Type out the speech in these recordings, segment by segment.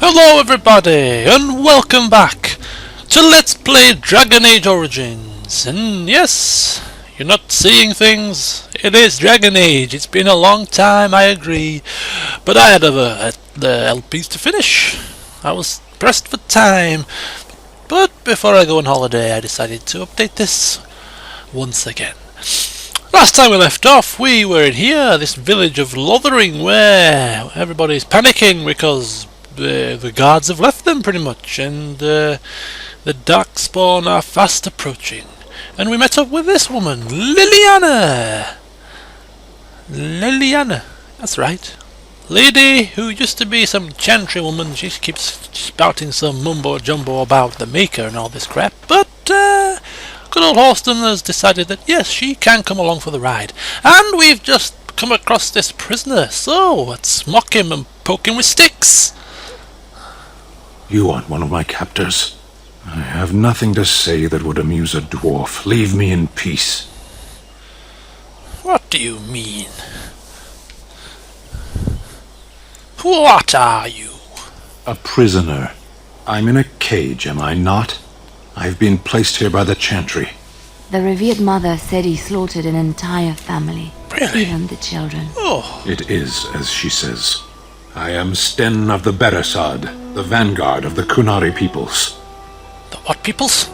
Hello everybody, and welcome back to Let's Play Dragon Age Origins. And yes, you're not seeing things, it is Dragon Age. It's been a long time, I agree, but I had the LPs to finish. I was pressed for time, but before I go on holiday I decided to update this once again. Last time we left off, we were in here, this village of Lothering, where everybody's panicking because the guards have left them pretty much, and the Darkspawn are fast approaching. And we met up with this woman, Liliana! Liliana, that's right. Lady who used to be some chantry woman. She keeps spouting some mumbo jumbo about the Maker and all this crap, but good old Horston has decided that yes, she can come along for the ride. And we've just come across this prisoner, so let's mock him and poke him with sticks. You aren't one of my captors. I have nothing to say that would amuse a dwarf. Leave me in peace. What do you mean? What are you? A prisoner. I'm in a cage, am I not? I've been placed here by the Chantry. The revered mother said he slaughtered an entire family. Really? Even the children. Oh. It is as she says. I am Sten of the Beresad, the vanguard of the Kunari peoples. The what peoples?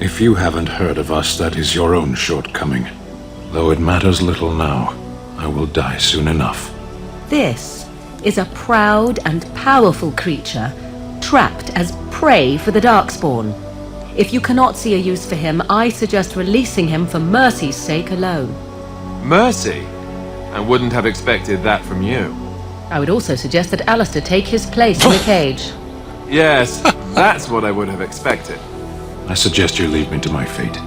If you haven't heard of us, that is your own shortcoming. Though it matters little now, I will die soon enough. This is a proud and powerful creature, trapped as prey for the Darkspawn. If you cannot see a use for him, I suggest releasing him for mercy's sake alone. Mercy? I wouldn't have expected that from you. I would also suggest that Alistair take his place in the cage. Yes, that's what I would have expected. I suggest you leave me to my fate.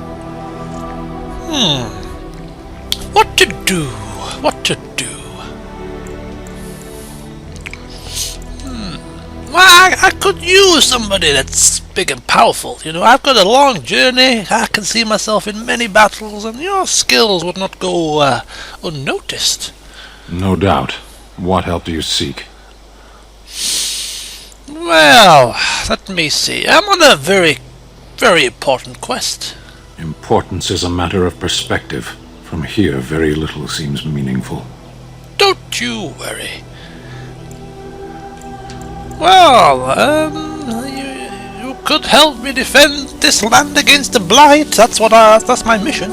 What to do? What to do? Well, I could use somebody that's big and powerful. You know, I've got a long journey. I can see myself in many battles, and your skills would not go unnoticed. No doubt. What help do you seek? Well, let me see. I'm on a very, very important quest. Importance is a matter of perspective. From here, very little seems meaningful. Don't you worry. Well, you could help me defend this land against the Blight. That's that's my mission.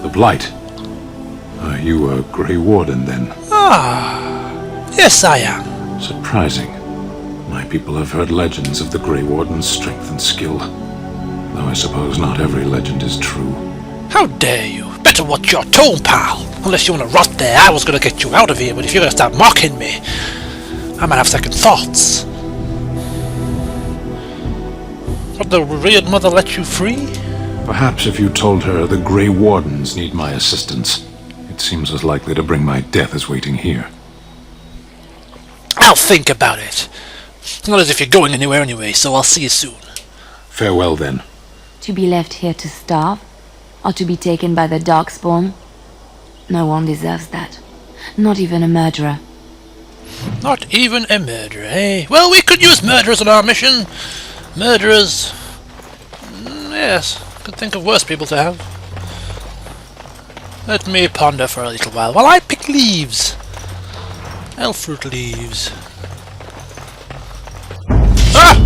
The Blight? Are you a Grey Warden, then? Ah, yes I am. Surprising. My people have heard legends of the Grey Warden's strength and skill. Though I suppose not every legend is true. How dare you? Better watch your tone, pal. Unless you want to rot there, I was going to get you out of here, but if you're going to start mocking me, I might have second thoughts. Would the revered mother let you free? Perhaps if you told her the Grey Wardens need my assistance, it seems as likely to bring my death as waiting here. I'll think about it. It's not as if you're going anywhere anyway, so I'll see you soon. Farewell, then. To be left here to starve? Or to be taken by the Darkspawn? No one deserves that. Not even a murderer. Not even a murderer, eh? Well, we could use murderers on our mission. Murderers... yes, could think of worse people to have. Let me ponder for a little while I pick leaves. Elfruit leaves. Ah!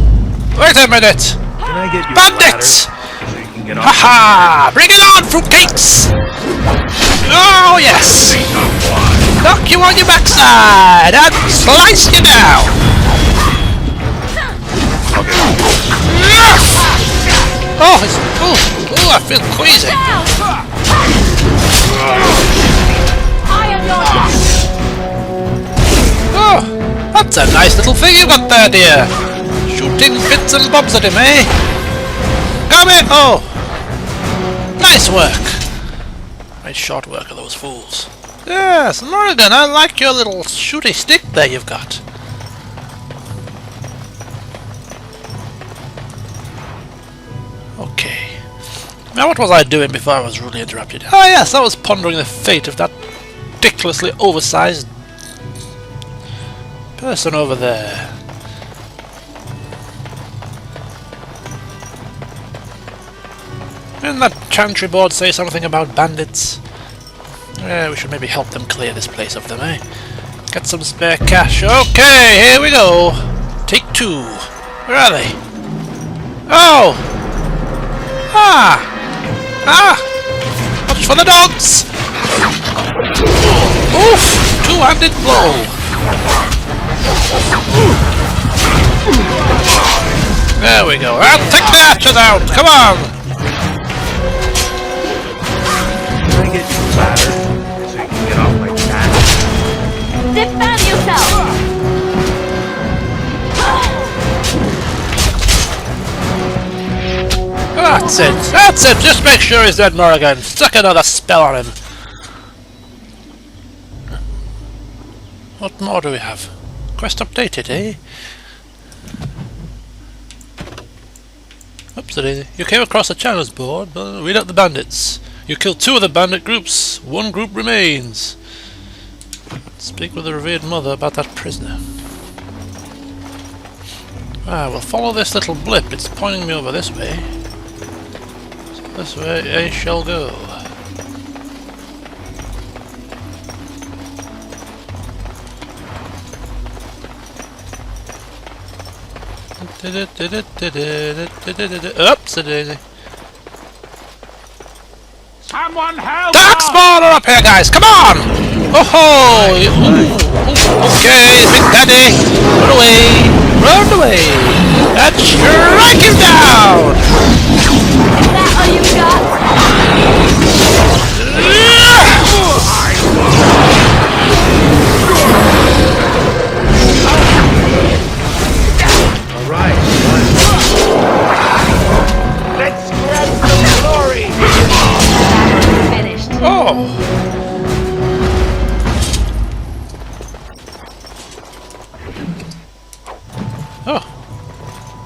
Wait a minute! Can I get you Bandits! Get off Ha-ha! Bring it on, fruitcakes! Oh, yes! Knock you on your backside and slice you down! Oh, I feel queasy. Oh, that's a nice little thing you've got there, dear. Shooting bits and bobs at him, eh? Come here! Oh! Nice work! Nice short work of those fools. Yes, Morrigan, I like your little shooty stick there you've got. Okay. Now what was I doing before I was rudely interrupted? Ah yes, I was pondering the fate of that ridiculously oversized person over there. Didn't that chantry board say something about bandits? Yeah, we should maybe help them clear this place of them, eh? Get some spare cash. Okay, here we go. Take 2. Where are they? Oh! Ah! Ah! Watch for the dogs! Oof! 2-handed blow! There we go. And take the hatches out! Come on! Can I get you a ladder so you can get off like that? Defend yourself! That's it! That's it! Just make sure he's dead, Morrigan. Stuck another spell on him. What more do we have? Quest updated, eh? Oops, daisy. You came across a channels board, but read out the bandits. You killed 2 of the bandit groups. 1 group remains. Speak with the revered mother about that prisoner. Ah, we'll follow this little blip. It's pointing me over this way. So this way I shall go. Oops, daisy. Someone help! Darkspawn are up here, guys! Come on! Oh ho! Okay, Big Daddy! Run away! Run away! And strike him down! Is that all you got? Alright, let's grab some glory! Finished. Oh! Oh!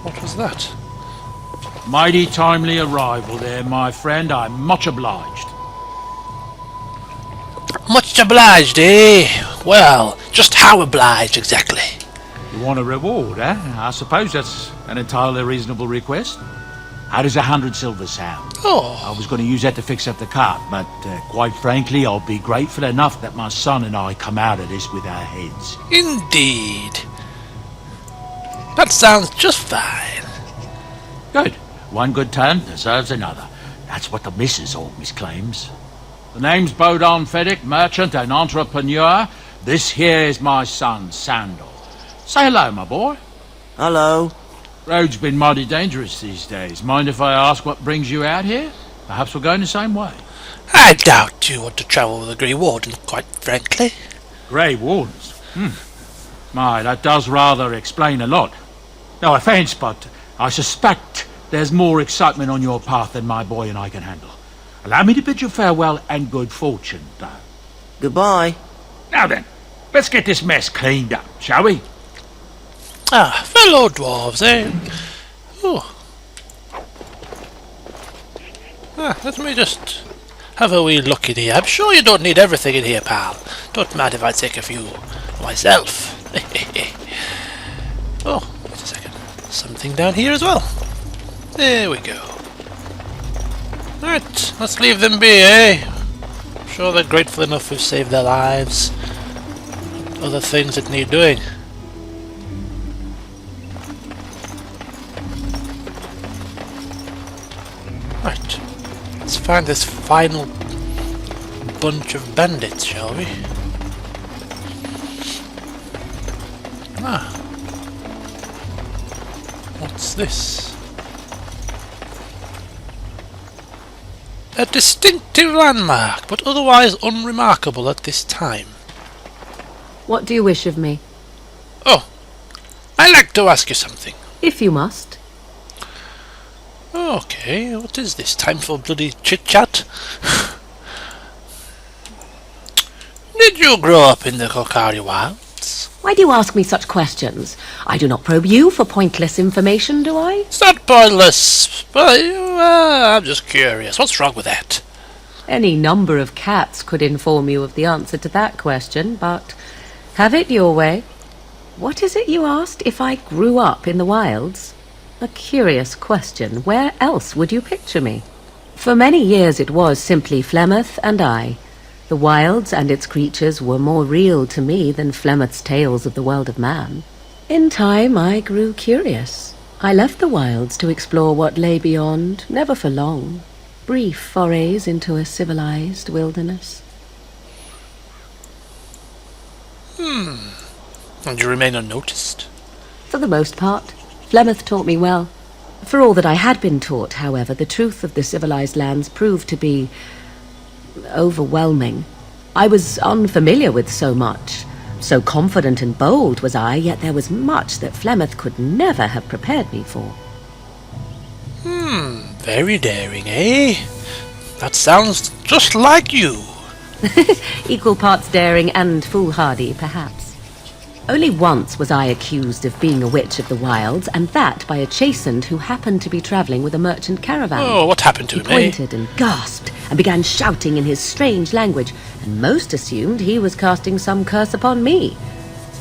What was that? Mighty timely arrival there, my friend. I'm much obliged. Much obliged, eh? Well, just how obliged exactly? You want a reward, eh? I suppose that's an entirely reasonable request. How does 100 silver sound? I Oh, was going to use that to fix up the cart, but quite frankly, I'll be grateful enough that my son and I come out of this with our heads. indeed. That sounds just fine. Good. One good turn deserves another. That's what the missus always claims. The name's Bodon Feddick, merchant and entrepreneur. This here is my son, Sandal. Say hello, my boy. Hello. Road's been mighty dangerous these days. Mind if I ask what brings you out here? Perhaps we're going the same way. I doubt you want to travel with the Grey Warden, quite frankly. Grey Wardens? My, that does rather explain a lot. No offence, but I suspect there's more excitement on your path than my boy and I can handle. Allow me to bid you farewell and good fortune, though. Goodbye. Now then, let's get this mess cleaned up, shall we? Ah, fellow dwarves, eh? Oh. Ah, let me just have a wee look in here. I'm sure you don't need everything in here, pal. Don't mind if I take a few myself. Oh, wait a second. Something down here as well. There we go. Alright, let's leave them be, eh? I'm sure they're grateful enough we've saved their lives. Other things that need doing. Right, let's find this final bunch of bandits, shall we? Ah. What's this? A distinctive landmark, but otherwise unremarkable at this time. What do you wish of me? Oh, I'd like to ask you something. If you must. Okay, what is this? Time for bloody chit-chat? Did you grow up in the Kokari Wilds? Why do you ask me such questions? I do not probe you for pointless information, do I? It's not pointless, but I'm just curious. What's wrong with that? Any number of cats could inform you of the answer to that question, but have it your way. What is it you asked? If I grew up in the wilds? A curious question. Where else would you picture me? For many years it was simply Flemeth and I. The wilds and its creatures were more real to me than Flemeth's tales of the world of man. In time I grew curious. I left the wilds to explore what lay beyond, never for long. Brief forays into a civilized wilderness. And you remain unnoticed? For the most part, Flemeth taught me well. For all that I had been taught, however, the truth of the civilized lands proved to be overwhelming. I was unfamiliar with so much. So confident and bold was I, yet there was much that Flemeth could never have prepared me for. Very daring, eh? That sounds just like you. Equal parts daring and foolhardy, perhaps. Only once was I accused of being a witch of the wilds, and that by a chastened who happened to be travelling with a merchant caravan. Oh, what happened to He him, pointed and gasped and began shouting in his strange language, and most assumed he was casting some curse upon me.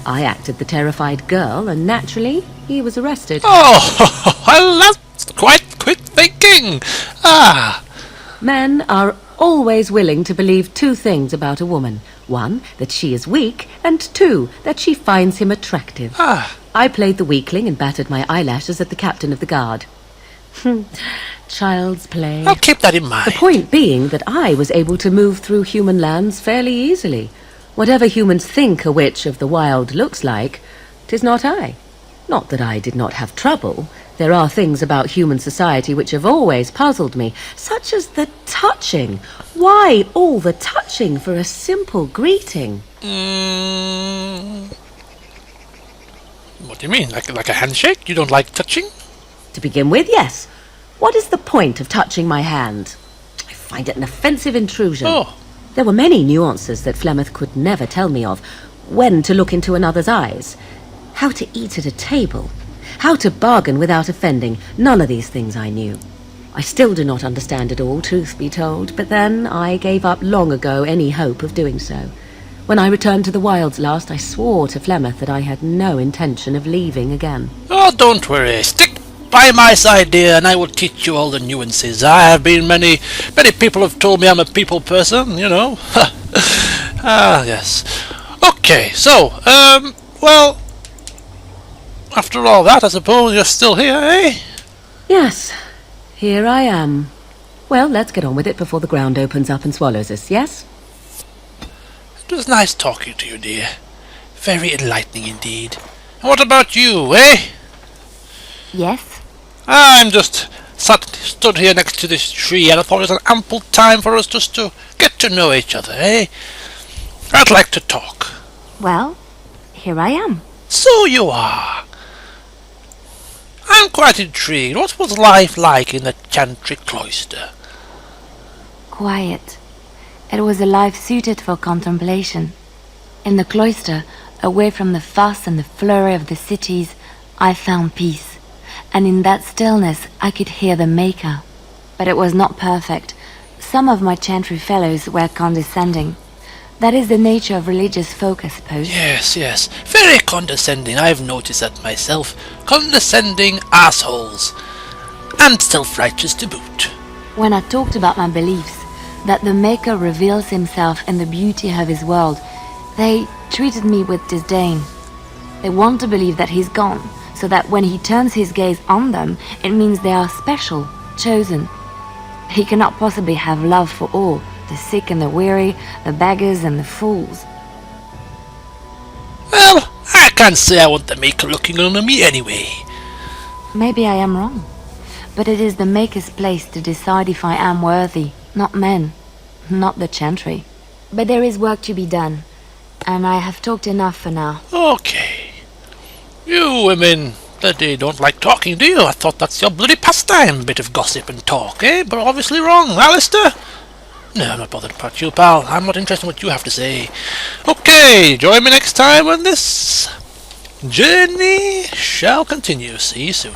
I acted the terrified girl, and naturally, he was arrested. Oh, well, that's quite quick thinking. Men are always willing to believe two things about a woman. One, that she is weak, and two, that she finds him attractive. I played the weakling and battered my eyelashes at the captain of the guard. Child's play. I'll keep that in mind. The point being that I was able to move through human lands fairly easily. Whatever humans think a witch of the wild looks like, 'tis not I. Not that I did not have trouble. There are things about human society which have always puzzled me, such as the touching. Why all the touching for a simple greeting? What do you mean? Like a handshake? You don't like touching? To begin with, yes. What is the point of touching my hand? I find it an offensive intrusion. Oh. There were many nuances that Flemeth could never tell me of. When to look into another's eyes. How to eat at a table. How to bargain without offending. None of these things I knew. I still do not understand it all, truth be told, but then I gave up long ago any hope of doing so. When I returned to the wilds last, I swore to Flemeth that I had no intention of leaving again. Oh, don't worry. Stick by my side, dear, and I will teach you all the nuances. I have been many people have told me I'm a people person, you know. Yes. Okay, so, well, after all that, I suppose you're still here, eh? Yes, here I am. Well, let's get on with it before the ground opens up and swallows us, yes? It was nice talking to you, dear. Very enlightening indeed. And what about you, eh? Yes? I'm just stood here next to this tree, and I thought it was an ample time for us just to get to know each other, eh? I'd like to talk. Well, here I am. So you are. I'm quite intrigued. What was life like in the Chantry cloister? Quiet. It was a life suited for contemplation. In the cloister, away from the fuss and the flurry of the cities, I found peace. And in that stillness, I could hear the Maker. But it was not perfect. Some of my Chantry fellows were condescending. That is the nature of religious folk, I suppose. Yes. Very condescending. I've noticed that myself. Condescending assholes. And self-righteous to boot. When I talked about my beliefs, that the Maker reveals himself in the beauty of his world, they treated me with disdain. They want to believe that he's gone, so that when he turns his gaze on them, it means they are special, chosen. He cannot possibly have love for all, the sick and the weary, the beggars and the fools. Well, I can't say I want the Maker looking on me anyway. Maybe I am wrong, but it is the Maker's place to decide if I am worthy, not men, not the Chantry. But there is work to be done, and I have talked enough for now. Okay. You women bloody don't like talking, do you? I thought that's your bloody pastime, bit of gossip and talk, eh? But obviously wrong, Alistair. No, I'm not bothered about you, pal. I'm not interested in what you have to say. Okay, join me next time when this journey shall continue. See you soon.